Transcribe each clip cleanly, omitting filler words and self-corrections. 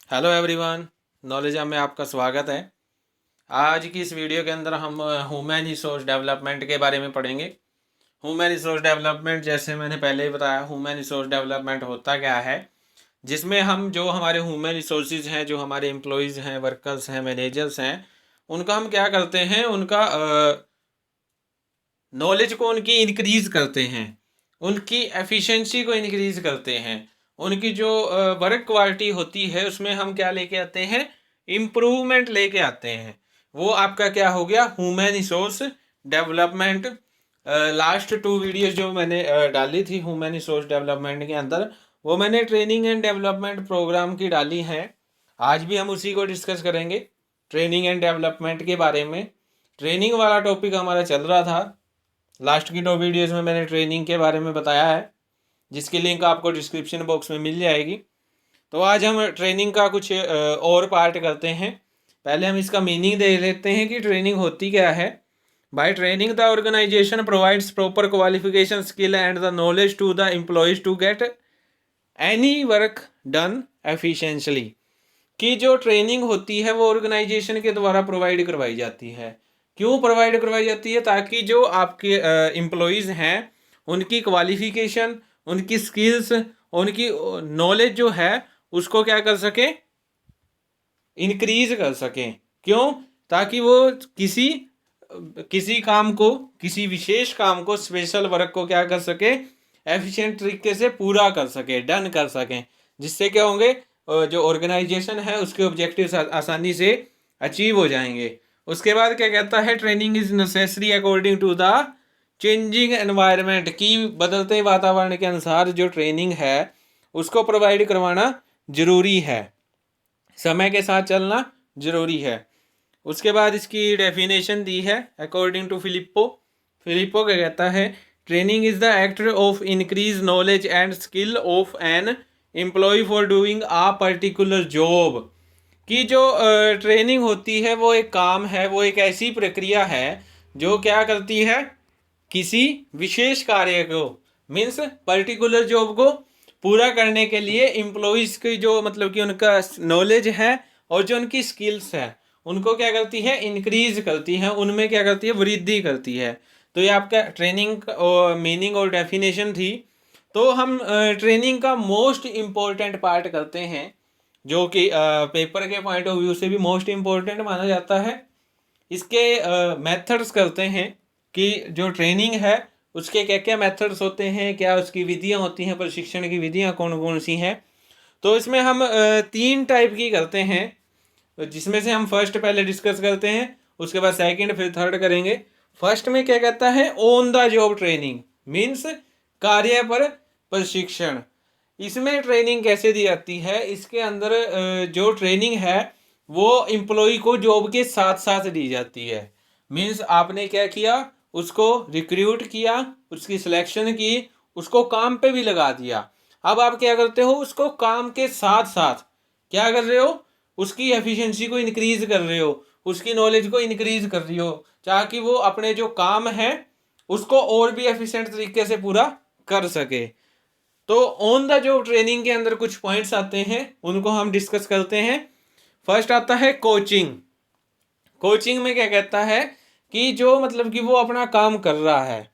Hello everyone, knowledge hub में आपका स्वागत है। आज की इस वीडियो के अंदर हम ह्यूमन रिसोर्स डेवलपमेंट के बारे में पढ़ेंगे। ह्यूमन रिसोर्स डेवलपमेंट, जैसे मैंने पहले ही बताया, ह्यूमन रिसोर्स डेवलपमेंट होता क्या है, जिसमें हम जो हमारे ह्यूमन रिसोर्सेज हैं, जो हमारे एम्प्लॉयज़ हैं, वर्कर्स हैं, मैनेजर्स हैं, उनका हम क्या करते हैं, उनका नॉलेज को उनकी इंक्रीज़ करते हैं, उनकी एफिशिएंसी को इंक्रीज़ करते हैं, उनकी जो वर्क क्वालिटी होती है उसमें हम क्या लेके आते हैं, इम्प्रूवमेंट लेके आते हैं। वो आपका क्या हो गया, human resource development. Last 2 videos जो मैंने डाली थी ह्यूमन रिसोर्स डेवलपमेंट के अंदर, वो मैंने ट्रेनिंग एंड डेवलपमेंट प्रोग्राम की डाली हैं। आज भी हम उसी को डिस्कस करेंगे, ट्रेनिंग एंड डेवलपमेंट के बारे में। ट्रेनिंग वाला टॉपिक हमारा चल रहा था। लास्ट की 2 वीडियोस में मैंने ट्रेनिंग के बारे में बताया है, जिसकी लिंक आपको डिस्क्रिप्शन बॉक्स में मिल जाएगी। तो आज हम ट्रेनिंग का कुछ और पार्ट करते हैं। पहले हम इसका मीनिंग देख लेते हैं कि ट्रेनिंग होती क्या है। By training the organisation provides proper qualification, skill and the knowledge to the employees to get any work done efficiently. कि जो ट्रेनिंग होती है वो ऑर्गेनाइजेशन के द्वारा प्रोवाइड करवाई जाती है। क्यों प्रोवाइड करवाई जाती है? ताकि जो आपके एम्प्लॉयज़ हैं उनकी क्वालिफिकेशन, उनकी स्किल्स, उनकी नॉलेज जो है उसको क्या कर सकें, इंक्रीज कर सकें। क्यों? ताकि वो किसी किसी काम को, किसी विशेष काम को, स्पेशल वर्क को क्या कर सके, एफिशिएंट तरीके से पूरा कर सके, डन कर सकें, जिससे क्या होंगे, जो ऑर्गेनाइजेशन है उसके ऑब्जेक्टिव्स आसानी से अचीव हो जाएंगे। उसके बाद क्या कहता है, training is necessary according to the changing environment. की बदलते वातावरण के अनुसार जो ट्रेनिंग है उसको प्रोवाइड करवाना जरूरी है, समय के साथ चलना जरूरी है। उसके बाद इसकी डेफिनेशन दी है अकॉर्डिंग टू फिलिप्पो। फिलिप्पो क्या कहता है, training is the act of increase knowledge and skill of an employee for doing a particular job. कि जो ट्रेनिंग होती है वो एक काम है, वो एक ऐसी प्रक्रिया है जो क्या करती है, किसी विशेष कार्य को, मीन्स पर्टिकुलर जॉब को पूरा करने के लिए एम्प्लॉयज़ की जो मतलब कि उनका नॉलेज है और जो उनकी स्किल्स है उनको क्या करती है, इंक्रीज करती है, उनमें क्या करती है, वृद्धि करती है। तो ये आपका ट्रेनिंग और मीनिंग और डेफिनेशन थी। तो हम ट्रेनिंग का मोस्ट इम्पोर्टेंट पार्ट करते हैं, जो कि पेपर के पॉइंट ऑफ व्यू से भी मोस्ट इम्पोर्टेंट माना जाता है। इसके मेथड्स करते हैं कि जो ट्रेनिंग है उसके क्या क्या मेथड्स होते हैं, क्या उसकी विधियां होती हैं, प्रशिक्षण की विधियां कौन कौन सी हैं। तो इसमें हम 3 टाइप की करते हैं, जिसमें से हम फर्स्ट पहले डिस्कस करते हैं, उसके बाद सेकंड, फिर थर्ड करेंगे। फर्स्ट में क्या कहता है, on the job training, means कार्य पर प्रशिक्षण। इसमें ट्रेनिंग कैसे दी जाती है, इसके अंदर जो ट्रेनिंग है वो एम्प्लॉय को जॉब के साथ साथ दी जाती है। मीन्स आपने क्या किया, उसको रिक्रूट किया, उसकी सिलेक्शन की, उसको काम पे भी लगा दिया। अब आप क्या करते हो, उसको काम के साथ साथ क्या कर रहे हो, उसकी एफिशिएंसी को इंक्रीज कर रहे हो, उसकी नॉलेज को इंक्रीज कर रही हो, ताकि वो अपने जो काम है उसको और भी एफिशिएंट तरीके से पूरा कर सके। तो ऑन द जॉब ट्रेनिंग के अंदर कुछ पॉइंट्स आते हैं, उनको हम डिस्कस करते हैं। फर्स्ट आता है कोचिंग। कोचिंग में क्या कहता है कि जो मतलब कि वो अपना काम कर रहा है,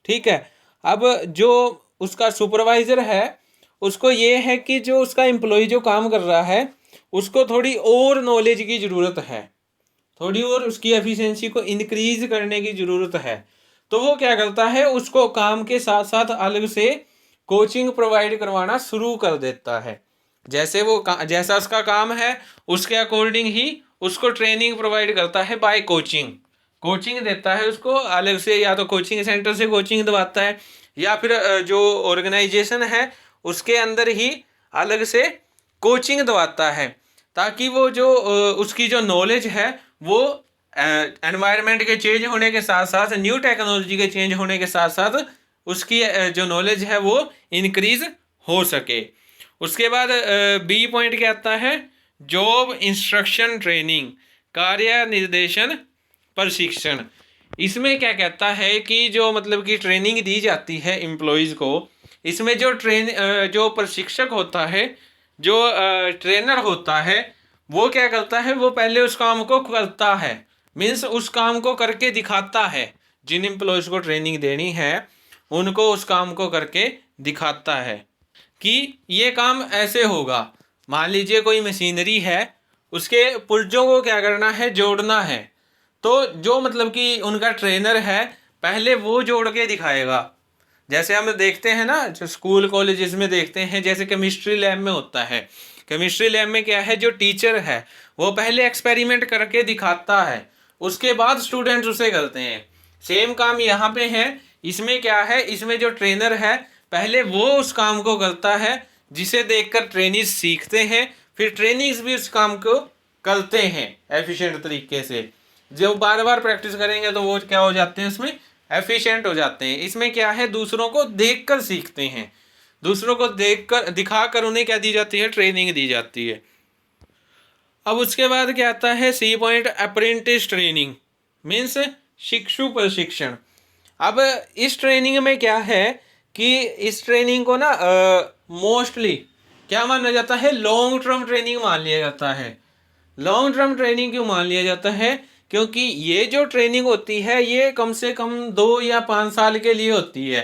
ठीक है, अब जो उसका सुपरवाइजर है उसको ये है कि जो उसका एम्प्लॉय जो काम कर रहा है उसको थोड़ी और नॉलेज की ज़रूरत है, थोड़ी और उसकी एफिशिएंसी को इंक्रीज करने की ज़रूरत है। तो वो क्या करता है, उसको काम के साथ साथ अलग से कोचिंग प्रोवाइड करवाना शुरू कर देता है। जैसे वो जैसा उसका काम है उसके अकॉर्डिंग ही उसको ट्रेनिंग प्रोवाइड करता है बाय कोचिंग। कोचिंग देता है उसको अलग से, या तो कोचिंग सेंटर से कोचिंग दिलवाता है, या फिर जो ऑर्गेनाइजेशन है उसके अंदर ही अलग से कोचिंग दिलवाता है, ताकि वो जो उसकी जो नॉलेज है वो एनवायरनमेंट के चेंज होने के साथ साथ, न्यू टेक्नोलॉजी के चेंज होने के साथ साथ उसकी जो नॉलेज है वो इंक्रीज हो सके। उसके बाद बी पॉइंट क्या आता है, जॉब इंस्ट्रक्शन ट्रेनिंग, कार्य निर्देशन प्रशिक्षण। इसमें क्या कहता है कि जो मतलब कि ट्रेनिंग दी जाती है एम्प्लॉयज़ को, इसमें जो जो प्रशिक्षक होता है जो ट्रेनर होता है वो क्या करता है, वो पहले उस काम को करता है, मीन्स उस काम को करके दिखाता है। जिन एम्प्लॉयज को ट्रेनिंग देनी है उनको उस काम को करके दिखाता है कि ये काम ऐसे होगा। मान लीजिए कोई मशीनरी है, उसके पुर्जों को क्या करना है, जोड़ना है। तो जो मतलब कि उनका ट्रेनर है पहले वो जोड़ के दिखाएगा। जैसे हम देखते हैं ना, जो स्कूल कॉलेजेस में देखते हैं, जैसे केमिस्ट्री लैब में होता है। केमिस्ट्री लैब में क्या है, जो टीचर है वो पहले एक्सपेरिमेंट करके दिखाता है, उसके बाद स्टूडेंट्स उसे करते हैं। सेम काम यहाँ पे है। इसमें क्या है, इसमें जो ट्रेनर है पहले वो उस काम को करता है जिसे देखकर ट्रेनीज सीखते हैं, फिर ट्रेनीज भी उस काम को करते हैं एफिशिएंट तरीके से। जो बार बार प्रैक्टिस करेंगे तो वो क्या हो जाते हैं, उसमें एफिशिएंट हो जाते हैं। इसमें क्या है, दूसरों को देखकर सीखते हैं, दूसरों को देखकर दिखाकर उन्हें क्या दी जाती है, ट्रेनिंग दी जाती है। अब उसके बाद क्या आता है, C point apprentice training, means शिक्षु प्रशिक्षण। अब इस ट्रेनिंग में क्या है कि इस ट्रेनिंग को ना मोस्टली क्या माना जाता है, लॉन्ग टर्म ट्रेनिंग मान लिया जाता है। लॉन्ग टर्म ट्रेनिंग क्यों मान लिया जाता है, क्योंकि ये जो ट्रेनिंग होती है ये कम से कम 2 या 5 साल के लिए होती है।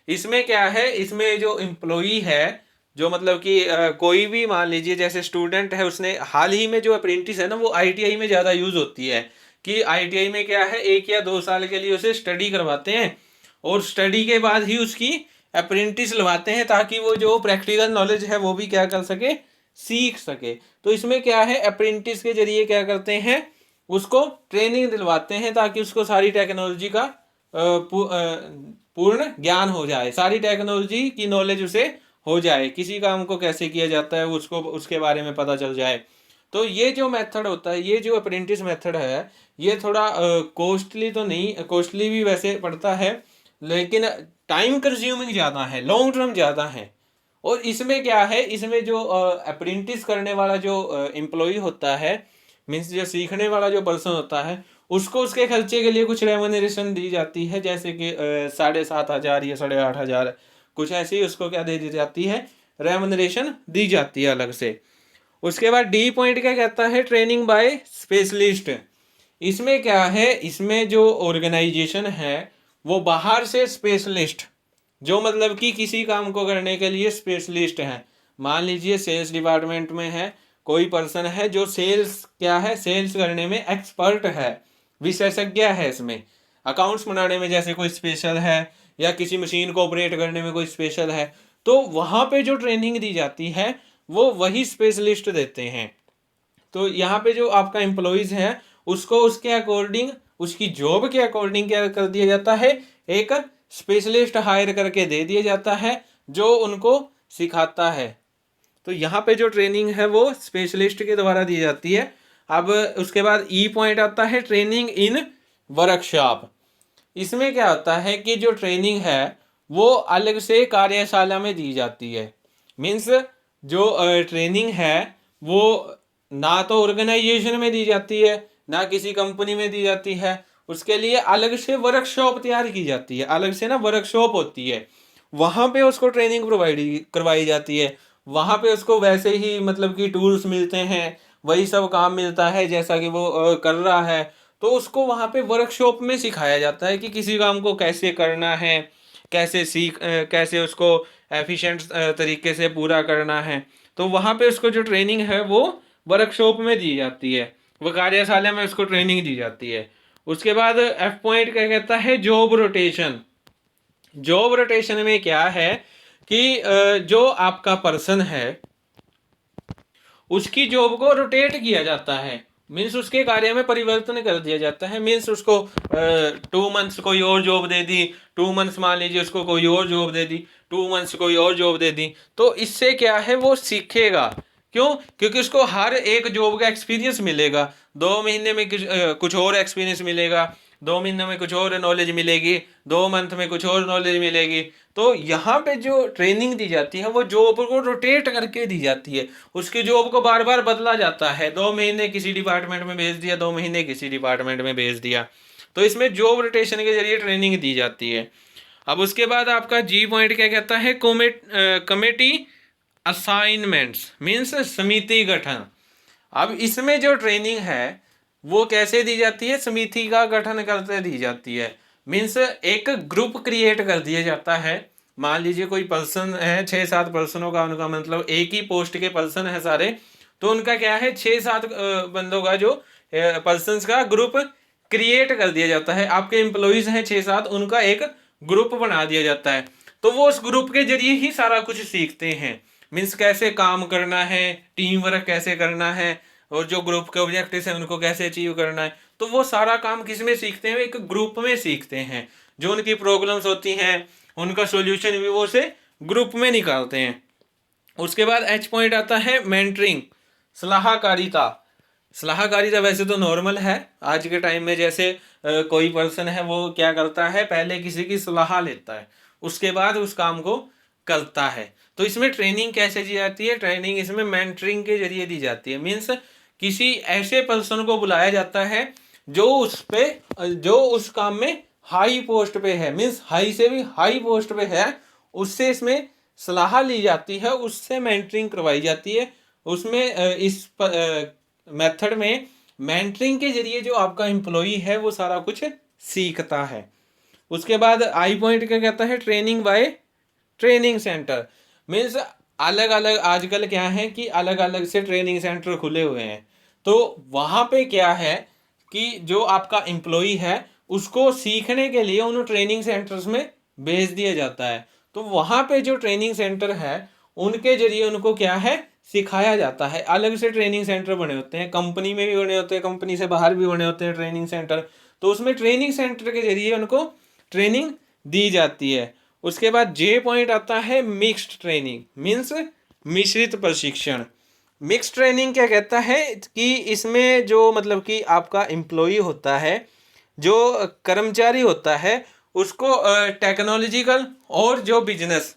इसमें क्या है, इसमें जो एम्प्लॉई है, जो मतलब कि कोई भी मान लीजिए जैसे स्टूडेंट है, उसने हाल ही में जो अप्रेंटिस है ना, वो आईटीआई में ज़्यादा यूज़ होती है कि आईटीआई में क्या है, 1 या 2 साल के लिए उसे स्टडी करवाते हैं और स्टडी के बाद ही उसकी अप्रेंटिस लगवाते हैं, ताकि वो जो प्रैक्टिकल नॉलेज है वो भी क्या कर सके, सीख सके। तो इसमें क्या है, अप्रेंटिस के जरिए क्या करते हैं, उसको ट्रेनिंग दिलवाते हैं ताकि उसको सारी टेक्नोलॉजी का पूर्ण ज्ञान हो जाए, सारी टेक्नोलॉजी की नॉलेज उसे हो जाए, किसी काम को कैसे किया जाता है उसको उसके बारे में पता चल जाए। तो ये जो मेथड होता है, ये जो अप्रेंटिस मेथड है, ये थोड़ा कॉस्टली तो नहीं, कॉस्टली भी वैसे पड़ता है, लेकिन टाइम कंज्यूमिंग ज़्यादा है, लॉन्ग टर्म ज़्यादा है। और इसमें क्या है, इसमें जो अप्रेंटिस करने वाला जो एम्प्लॉय होता है, मीन्स जो सीखने वाला जो पर्सन होता है, उसको उसके खर्चे के लिए कुछ रेमुनरेशन दी जाती है, जैसे कि 7,500 या 8,500 कुछ ऐसी उसको क्या दे दी जाती है, रेमुनरेशन दी जाती है अलग से। उसके बाद डी पॉइंट क्या कहता है, ट्रेनिंग बाय स्पेशलिस्ट। इसमें क्या है, इसमें जो ऑर्गेनाइजेशन है वो बाहर से स्पेशलिस्ट, जो मतलब कि किसी काम को करने के लिए स्पेशलिस्ट हैं। मान लीजिए सेल्स डिपार्टमेंट में है कोई पर्सन है जो सेल्स क्या है, सेल्स करने में एक्सपर्ट है, विशेषज्ञ है इसमें। अकाउंट्स बनाने में जैसे कोई स्पेशल है, या किसी मशीन को ऑपरेट करने में कोई स्पेशल है, तो वहाँ पे जो ट्रेनिंग दी जाती है वो वही स्पेशलिस्ट देते हैं। तो यहाँ पे जो आपका एम्प्लॉयज़ है उसको उसके अकॉर्डिंग, उसकी जॉब के अकॉर्डिंग क्या कर दिया जाता है, एक स्पेशलिस्ट हायर करके दे दिया जाता है जो उनको सिखाता है। तो यहाँ पे जो ट्रेनिंग है वो स्पेशलिस्ट के द्वारा दी जाती है। अब उसके बाद ई पॉइंट आता है, ट्रेनिंग इन वर्कशॉप। इसमें क्या होता है कि जो ट्रेनिंग है वो अलग से कार्यशाला में दी जाती है। मीन्स जो ट्रेनिंग है वो ना तो ऑर्गेनाइजेशन में दी जाती है, ना किसी कंपनी में दी जाती है, उसके लिए अलग से वर्कशॉप तैयार की जाती है, अलग से ना वर्कशॉप होती है, वहाँ पे उसको ट्रेनिंग प्रोवाइड करवाई जाती है। वहाँ पे उसको वैसे ही मतलब कि टूल्स मिलते हैं, वही सब काम मिलता है जैसा कि वो कर रहा है। तो उसको वहाँ पे वर्कशॉप में सिखाया जाता है कि किसी काम को कैसे करना है, कैसे उसको एफिशिएंट तरीके से पूरा करना है। तो वहाँ पे उसको जो ट्रेनिंग है वो वर्कशॉप में दी जाती है, वो कार्यशाला में उसको ट्रेनिंग दी जाती है। उसके बाद एफ पॉइंट क्या कहता है, जॉब रोटेशन। जॉब रोटेशन में क्या है कि जो आपका पर्सन है उसकी जॉब को रोटेट किया जाता है, मीन्स उसके कार्य में परिवर्तन कर दिया जाता है। मीन्स उसको 2 मंथ्स कोई और जॉब दे दी, 2 मंथ्स मान लीजिए उसको कोई और जॉब दे दी, 2 मंथ्स कोई और जॉब दे दी। तो इससे क्या है, वो सीखेगा। क्यों? क्योंकि उसको हर एक जॉब का एक्सपीरियंस मिलेगा। 2 महीने में कुछ और एक्सपीरियंस मिलेगा, 2 महीने में कुछ और नॉलेज मिलेगी, 2 मंथ में कुछ और नॉलेज मिलेगी। तो यहाँ पे जो ट्रेनिंग दी जाती है वो जॉब को रोटेट करके दी जाती है, उसकी जॉब को बार बार बदला जाता है। 2 महीने किसी डिपार्टमेंट में भेज दिया, 2 महीने किसी डिपार्टमेंट में भेज दिया। तो इसमें जॉब रोटेशन के जरिए ट्रेनिंग दी जाती है। अब उसके बाद आपका जी पॉइंट क्या कहता है, कमेटी असाइनमेंट्स मीन्स समिति गठन। अब इसमें जो ट्रेनिंग है वो कैसे दी जाती है, समिति का गठन करते दी जाती है। मीन्स एक ग्रुप क्रिएट कर दिया जाता है। मान लीजिए कोई पर्सन है, 6-7 पर्सनों का, उनका मतलब एक ही पोस्ट के पर्सन है सारे, तो उनका क्या है 6-7 बंदों का जो पर्सन्स का ग्रुप क्रिएट कर दिया जाता है। आपके एम्प्लॉयज हैं 6-7, उनका एक ग्रुप बना दिया जाता है। तो वो उस ग्रुप के जरिए ही सारा कुछ सीखते हैं। मीन्स कैसे काम करना है, टीम वर्क कैसे करना है, और जो ग्रुप के ऑब्जेक्टिव्स हैं उनको कैसे अचीव करना है। तो वो सारा काम किस में सीखते हैं, एक ग्रुप में सीखते हैं। जो उनकी प्रॉब्लम्स होती हैं उनका सॉल्यूशन भी वो से ग्रुप में निकालते हैं। उसके बाद एच पॉइंट आता है मेंटरिंग, सलाहकारिता। सलाहकारिता वैसे तो नॉर्मल है आज के टाइम में, जैसे कोई पर्सन है वो क्या करता है, पहले किसी की सलाह लेता है, उसके बाद उस काम को करता है। तो इसमें ट्रेनिंग कैसे दी जाती है, ट्रेनिंग इसमें मेंटरिंग के जरिए दी जाती है। मीन्स किसी ऐसे पर्सन को बुलाया जाता है जो उस काम में हाई पोस्ट पे है, मीन्स हाई से भी हाई पोस्ट पे है, उससे इसमें सलाह ली जाती है, उससे मेंटरिंग करवाई जाती है। उसमें इस मेथड में मेंटरिंग के जरिए जो आपका एम्प्लॉई है वो सारा कुछ सीखता है। उसके बाद आई पॉइंट क्या कहता है, training by training centre. Means अलग अलग आजकल क्या है कि अलग अलग से ट्रेनिंग सेंटर खुले हुए हैं। तो वहाँ पे क्या है कि जो आपका एम्प्लॉई है उसको सीखने के लिए उन ट्रेनिंग सेंटर्स में भेज दिया जाता है। तो वहाँ पे जो ट्रेनिंग सेंटर है उनके जरिए उनको क्या है, सिखाया जाता है। अलग से ट्रेनिंग सेंटर बने होते हैं, कंपनी में भी बने होते हैं, कंपनी से बाहर भी बने होते हैं ट्रेनिंग सेंटर। तो उसमें ट्रेनिंग सेंटर के जरिए उनको ट्रेनिंग दी जाती है। उसके बाद जे पॉइंट आता है मिक्स्ड ट्रेनिंग, मीन्स मिश्रित प्रशिक्षण। मिक्स ट्रेनिंग क्या कहता है कि इसमें जो मतलब कि आपका एम्प्लॉई होता है, जो कर्मचारी होता है, उसको टेक्नोलॉजिकल और जो बिजनेस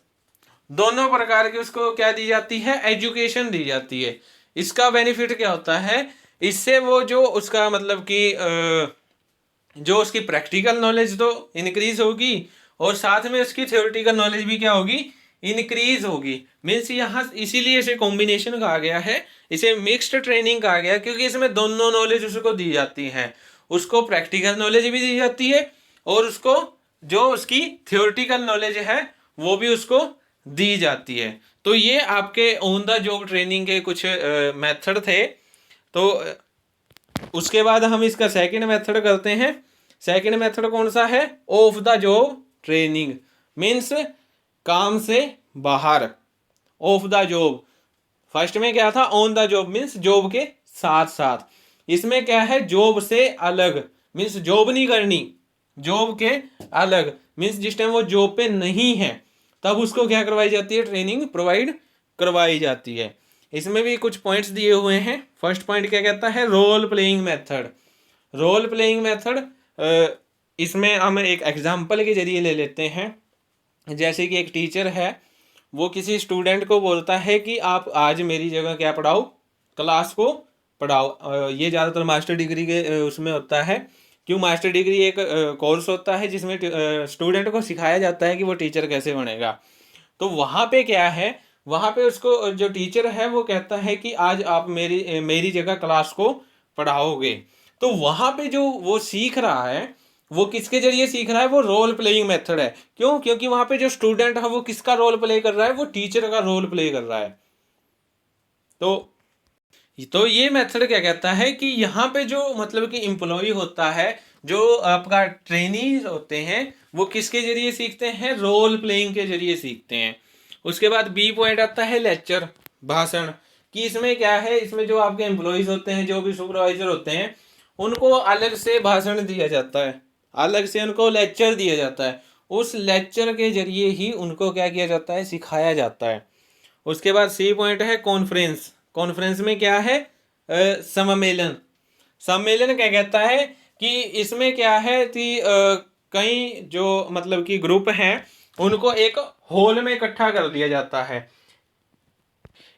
दोनों प्रकार की उसको क्या दी जाती है, एजुकेशन दी जाती है। इसका बेनिफिट क्या होता है, इससे वो जो उसका मतलब कि जो उसकी प्रैक्टिकल नॉलेज तो इंक्रीज होगी और साथ में उसकी थ्योरेटिकल नॉलेज भी क्या होगी, इंक्रीज होगी। मीन्स यहाँ इसीलिए इसे कॉम्बिनेशन कहा गया है, इसे मिक्स्ड ट्रेनिंग कहा गया, क्योंकि इसमें दोनों नॉलेज उसको दी जाती है। उसको प्रैक्टिकल नॉलेज भी दी जाती है और उसको जो उसकी थ्योरेटिकल नॉलेज है वो भी उसको दी जाती है। तो ये आपके ऑन द जॉब ट्रेनिंग के कुछ मेथड थे। तो उसके बाद हम इसका सेकंड मेथड करते हैं। सेकंड मेथड कौन सा है, of the job training. Means काम से बाहर, ऑफ द जॉब। फर्स्ट में क्या था, on the job means job के साथ साथ। इसमें क्या है, जॉब से अलग, मीन्स जॉब नहीं करनी, जॉब के अलग। मीन्स जिस टाइम वो जॉब पे नहीं है तब उसको क्या करवाई जाती है, ट्रेनिंग प्रोवाइड करवाई जाती है। इसमें भी कुछ पॉइंट्स दिए हुए हैं। फर्स्ट पॉइंट क्या कहता है, role playing method. Role playing method, इसमें हम एक एग्जांपल के जरिए ले लेते हैं। जैसे कि एक टीचर है, वो किसी स्टूडेंट को बोलता है कि आप आज मेरी जगह क्या पढ़ाओ, क्लास को पढ़ाओ। ये ज़्यादातर मास्टर डिग्री के उसमें होता है। क्यों, मास्टर डिग्री एक कोर्स होता है जिसमें स्टूडेंट को सिखाया जाता है कि वो टीचर कैसे बनेगा। तो वहाँ पे क्या है, वहाँ पे उसको जो टीचर है वो कहता है कि आज आप मेरी जगह क्लास को पढ़ाओगे। तो वहाँ पे जो वो सीख रहा है वो किसके जरिए सीख रहा है, वो रोल प्लेइंग मेथड है। क्यों, क्योंकि वहाँ पे जो स्टूडेंट है वो किसका रोल प्ले कर रहा है, वो टीचर का रोल प्ले कर रहा है। तो ये मेथड क्या कहता है कि यहाँ पे जो मतलब कि एम्प्लॉय होता है, जो आपका ट्रेनीज होते हैं, वो किसके जरिए सीखते हैं, रोल प्लेइंग के जरिए सीखते हैं। उसके बाद बी पॉइंट आता है लेक्चर, भाषण। कि इसमें क्या है, इसमें जो आपके एम्प्लॉयज होते हैं, जो भी सुपरवाइजर होते हैं, उनको अलग से भाषण दिया जाता है, अलग से उनको लेक्चर दिया जाता है। उस लेक्चर के जरिए ही उनको क्या किया जाता है, सिखाया जाता है। उसके बाद सी पॉइंट है कॉन्फ्रेंस। कॉन्फ्रेंस में क्या है, सम्मेलन। सम्मेलन क्या कहता है कि इसमें क्या है कि कई जो मतलब कि ग्रुप हैं उनको एक हॉल में इकट्ठा कर दिया जाता है,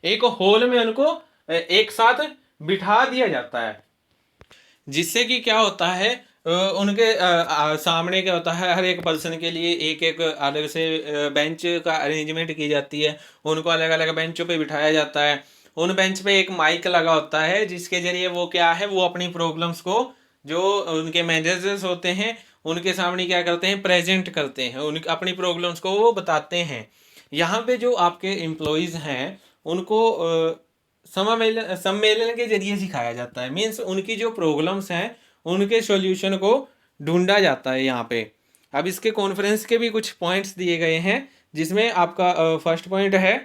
एक हॉल में उनको एक साथ बिठा दिया जाता है, जिससे कि क्या होता है, उनके सामने क्या होता है, हर एक पर्सन के लिए एक एक अलग से बेंच का अरेंजमेंट की जाती है, उनको अलग अलग बेंचों पे बिठाया जाता है। उन बेंच पे एक माइक लगा होता है जिसके जरिए वो क्या है, वो अपनी प्रॉब्लम्स को जो उनके मैनेजर्स होते हैं उनके सामने क्या करते हैं, प्रेजेंट करते हैं, उन अपनी प्रॉब्लम्स को वो बताते हैं। यहाँ पे जो आपके एम्प्लॉयज़ हैं उनको सम्मेलन सम्मेलन के जरिए सिखाया जाता है, मीन्स उनकी जो प्रॉब्लम्स हैं उनके सॉल्यूशन को ढूंढा जाता है यहाँ पे। अब इसके कॉन्फ्रेंस के भी कुछ पॉइंट्स दिए गए हैं, जिसमें आपका फर्स्ट पॉइंट है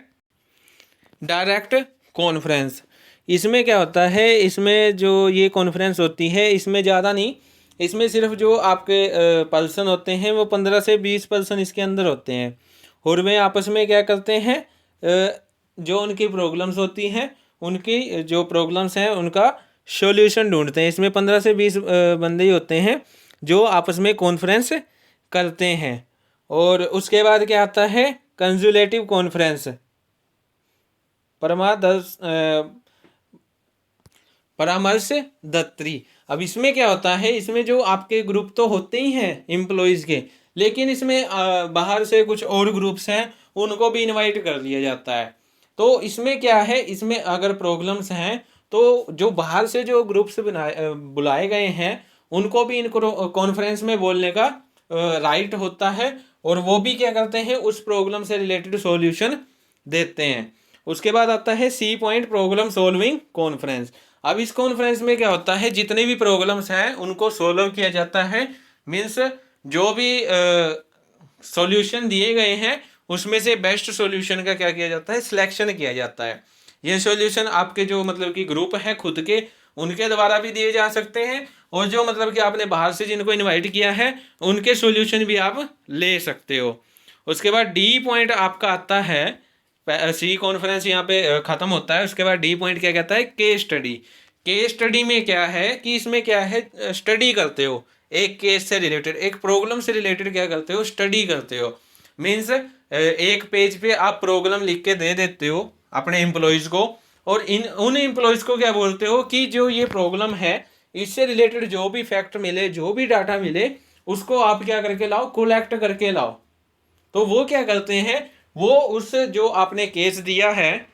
डायरेक्ट कॉन्फ्रेंस। इसमें क्या होता है, इसमें जो ये कॉन्फ्रेंस होती है इसमें ज़्यादा नहीं, इसमें सिर्फ जो आपके पर्सन होते हैं वो 15 से 20 पर्सन इसके अंदर होते हैं, और वे आपस में क्या करते हैं, जो उनकी प्रॉब्लम्स होती हैं उनकी जो प्रॉब्लम्स हैं उनका सॉल्यूशन ढूंढते हैं। इसमें 15 से 20 बंदे ही होते हैं जो आपस में कॉन्फ्रेंस करते हैं। और उसके बाद क्या आता है, कंसुलेटिव कॉन्फ्रेंस, परामर्श दत्री। अब इसमें क्या होता है, इसमें जो आपके ग्रुप तो होते ही हैं एम्प्लॉयज़ के, लेकिन इसमें बाहर से कुछ और ग्रुप्स हैं उनको भी इनवाइट कर लिया जाता है। तो इसमें क्या है, इसमें अगर प्रॉब्लम्स हैं तो जो बाहर से जो ग्रुप्स बुलाए गए हैं उनको भी इनको कॉन्फ्रेंस में बोलने का राइट होता है, और वो भी क्या करते हैं, उस प्रॉब्लम से रिलेटेड सॉल्यूशन देते हैं। उसके बाद आता है C point, problem solving conference. अब इस कॉन्फ्रेंस में क्या होता है, जितने भी प्रॉब्लम्स हैं उनको सोल्व किया जाता है, मीन्स जो भी सॉल्यूशन दिए गए हैं उसमें से बेस्ट सॉल्यूशन का क्या किया जाता है, सिलेक्शन किया जाता है। ये सॉल्यूशन आपके जो मतलब कि ग्रुप है खुद के, उनके द्वारा भी दिए जा सकते हैं, और जो मतलब कि आपने बाहर से जिनको इनवाइट किया है उनके सॉल्यूशन भी आप ले सकते हो। उसके बाद डी पॉइंट आपका आता है, सी कॉन्फ्रेंस यहाँ पे ख़त्म होता है। उसके बाद डी पॉइंट क्या कहता है, केस स्टडी। केस स्टडी में क्या है कि इसमें क्या है, स्टडी करते हो एक केस से रिलेटेड, एक प्रॉब्लम से रिलेटेड क्या करते हो, स्टडी करते हो। मीन्स एक पेज पे आप प्रॉब्लम लिख के दे देते हो अपने एम्प्लॉयज़ को, और उन एम्प्लॉयज़ को क्या बोलते हो कि जो ये प्रॉब्लम है इससे रिलेटेड जो भी फैक्ट मिले, जो भी डाटा मिले, उसको आप क्या करके लाओ, कलेक्ट करके लाओ। तो वो क्या करते हैं, वो उस जो आपने केस दिया है,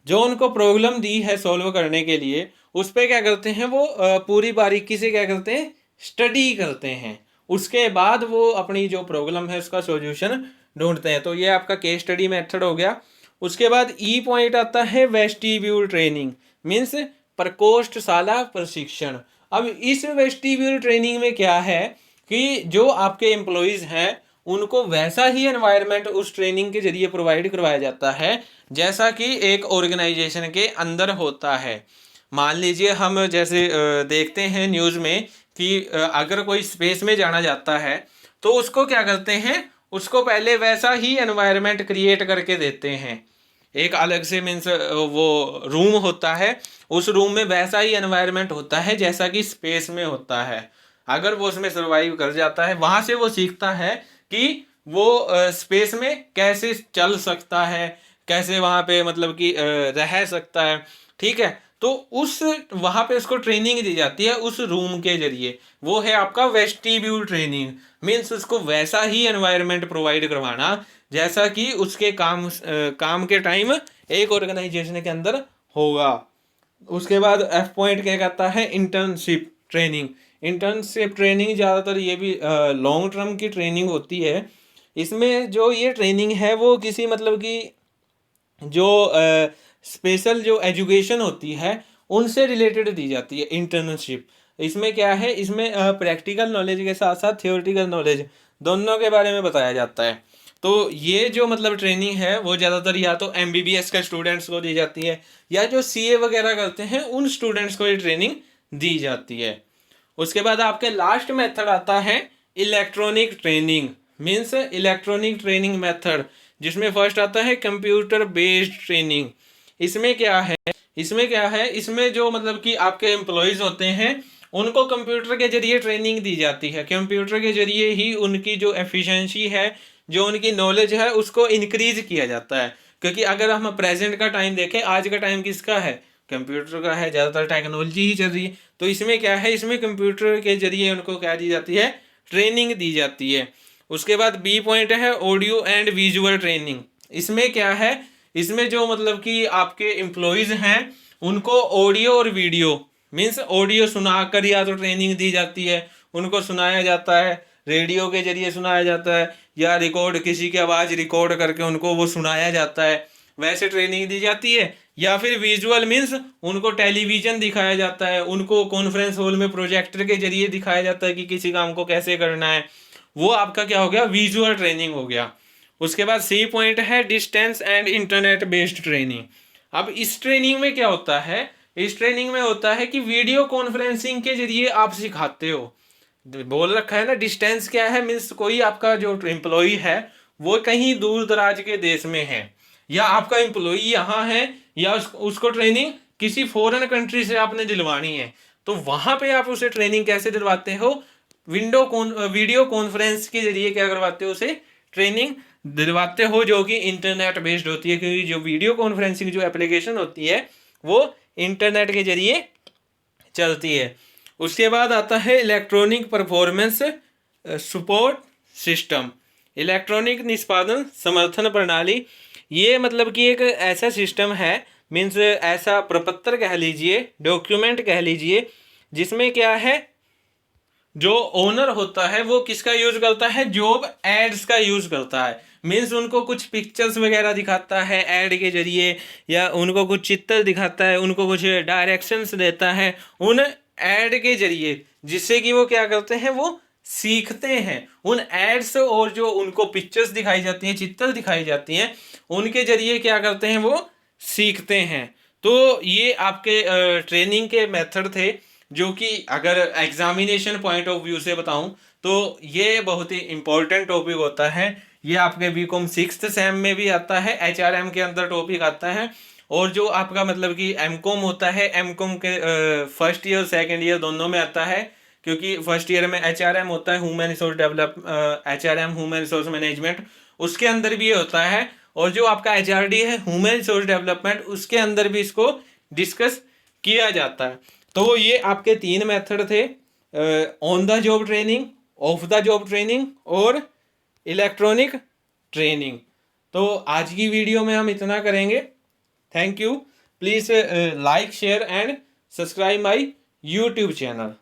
जो उनको प्रॉब्लम दी है सॉल्व करने के लिए, उस पर क्या करते हैं, वो पूरी बारीकी से क्या करते हैं, स्टडी करते हैं। उसके बाद वो अपनी जो प्रॉब्लम है उसका सॉल्यूशन ढूंढते हैं। तो ये आपका केस स्टडी मेथड हो गया। उसके बाद ई पॉइंट आता है वेस्टिब्यूल ट्रेनिंग, मीन्स प्रकोष्ठशाला प्रशिक्षण। अब इस वेस्टिब्यूल ट्रेनिंग में क्या है कि जो आपके एम्प्लॉयज़ हैं उनको वैसा ही एनवायरनमेंट उस ट्रेनिंग के जरिए प्रोवाइड करवाया जाता है जैसा कि एक ऑर्गेनाइजेशन के अंदर होता है। मान लीजिए हम जैसे देखते हैं न्यूज़ में कि अगर कोई स्पेस में जाना जाता है तो उसको क्या करते हैं, उसको पहले वैसा ही एनवायरनमेंट क्रिएट करके देते हैं। एक अलग से मीन्स वो रूम होता है, उस रूम में वैसा ही एनवायरनमेंट होता है जैसा कि स्पेस में होता है। अगर वो उसमें सर्वाइव कर जाता है, वहाँ से वो सीखता है कि वो स्पेस में कैसे चल सकता है, कैसे वहाँ पे मतलब कि रह सकता है, ठीक है। तो उस वहाँ पे उसको ट्रेनिंग दी जाती है उस रूम के जरिए, वो है आपका वेस्टिब्यूल ट्रेनिंग। मीन्स उसको वैसा ही एनवायरनमेंट प्रोवाइड करवाना जैसा कि उसके काम के टाइम एक ऑर्गेनाइजेशन के अंदर होगा। उसके बाद एफ पॉइंट क्या कहता है, इंटर्नशिप ट्रेनिंग। इंटर्नशिप ट्रेनिंग ज़्यादातर ये भी लॉन्ग टर्म की ट्रेनिंग होती है। इसमें जो ये ट्रेनिंग है वो किसी मतलब कि जो स्पेशल जो एजुकेशन होती है उनसे रिलेटेड दी जाती है इंटर्नशिप। इसमें क्या है, इसमें प्रैक्टिकल नॉलेज के साथ साथ थियोरेटिकल नॉलेज दोनों के बारे में बताया जाता है। तो ये जो मतलब ट्रेनिंग है वो ज़्यादातर या तो MBBS के स्टूडेंट्स को दी जाती है, या जो CA वगैरह करते हैं उन स्टूडेंट्स को ये ट्रेनिंग दी जाती है। उसके बाद आपके लास्ट मेथड आता है electronic training, means electronic training method, जिसमें फर्स्ट आता है कंप्यूटर बेस्ड ट्रेनिंग। इसमें क्या है, इसमें जो मतलब कि आपके एम्प्लॉयज़ होते हैं उनको कंप्यूटर के जरिए ट्रेनिंग दी जाती है। कंप्यूटर के जरिए ही उनकी जो एफिशिएंसी है, जो उनकी नॉलेज है, उसको इंक्रीज किया जाता है। क्योंकि अगर हम प्रेजेंट का टाइम देखें, आज का टाइम किसका है, कंप्यूटर का है, ज़्यादातर टेक्नोलॉजी ही चल रही है। तो इसमें क्या है, इसमें कंप्यूटर के जरिए उनको क्या दी जाती है, ट्रेनिंग दी जाती है। उसके बाद बी पॉइंट है ऑडियो एंड विजुअल ट्रेनिंग। इसमें क्या है, इसमें जो मतलब कि आपके एम्प्लॉयज़ हैं उनको ऑडियो और वीडियो मीन्स ऑडियो सुनाकर या तो ट्रेनिंग दी जाती है, उनको सुनाया जाता है, रेडियो के जरिए सुनाया जाता है, या रिकॉर्ड किसी की आवाज़ रिकॉर्ड करके उनको वो सुनाया जाता है, वैसे ट्रेनिंग दी जाती है। या फिर विजुअल मीन्स उनको टेलीविज़न दिखाया जाता है, उनको कॉन्फ्रेंस हॉल में प्रोजेक्टर के जरिए दिखाया जाता है कि किसी काम को कैसे करना है। वो आपका क्या हो गया, विजुअल ट्रेनिंग हो गया। उसके बाद सी पॉइंट है distance and internet based training. अब इस ट्रेनिंग में क्या होता है, इस ट्रेनिंग में होता है कि वीडियो कॉन्फ्रेंसिंग के जरिए आप सिखाते हो। बोल रखा है ना, डिस्टेंस क्या है, मीन्स कोई आपका जो एम्प्लॉई है वो कहीं दूर दराज के देश में है, या आपका एम्प्लॉई यहाँ है, या उसको ट्रेनिंग किसी फॉरेन कंट्री से आपने दिलवानी है, तो वहाँ पे आप उसे ट्रेनिंग कैसे दिलवाते हो, वीडियो कॉन्फ्रेंस के जरिए क्या करवाते हो, उसे ट्रेनिंग दिलवाते हो, जो कि इंटरनेट बेस्ड होती है, क्योंकि जो वीडियो कॉन्फ्रेंसिंग जो एप्लीकेशन होती है वो इंटरनेट के जरिए चलती है। उसके बाद आता है electronic performance support system, electronic निष्पादन समर्थन प्रणाली। ये मतलब कि एक ऐसा सिस्टम है, मीन्स ऐसा प्रपत्र कह लीजिए, डॉक्यूमेंट कह लीजिए, जिसमें क्या है, जो ओनर होता है वो किसका यूज करता है, जॉब एड्स का यूज करता है। मीन्स उनको कुछ पिक्चर्स वगैरह दिखाता है ऐड के जरिए, या उनको कुछ चित्र दिखाता है, उनको कुछ डायरेक्शंस देता है उन ऐड के जरिए, जिससे कि वो क्या करते हैं, वो सीखते हैं उन एड्स, और जो उनको पिक्चर्स दिखाई जाती हैं, चित्र दिखाई जाती हैं, उनके जरिए क्या करते हैं, वो सीखते हैं। तो ये आपके ट्रेनिंग के मेथड थे, जो कि अगर एग्जामिनेशन पॉइंट ऑफ व्यू से बताऊं तो ये बहुत ही इंपॉर्टेंट टॉपिक होता है। ये आपके बीकॉम 6th सेम में भी आता है, एचआरएम के अंदर टॉपिक आता है, और जो आपका मतलब कि एमकॉम होता है, एमकॉम के फर्स्ट ईयर सेकंड ईयर दोनों में आता है, क्योंकि फर्स्ट ईयर में एचआरएम होता है, human resource develop HRM human resource management, उसके अंदर भी ये होता है, और जो आपका एचआरडी है ह्यूमन रिसोर्स डेवलपमेंट, उसके अंदर भी इसको डिस्कस किया जाता है। तो ये आपके 3 मेथड थे, on the job training, of the job training और इलेक्ट्रॉनिक ट्रेनिंग। तो आज की वीडियो में हम इतना करेंगे। Thank you. Please like share and subscribe my YouTube channel.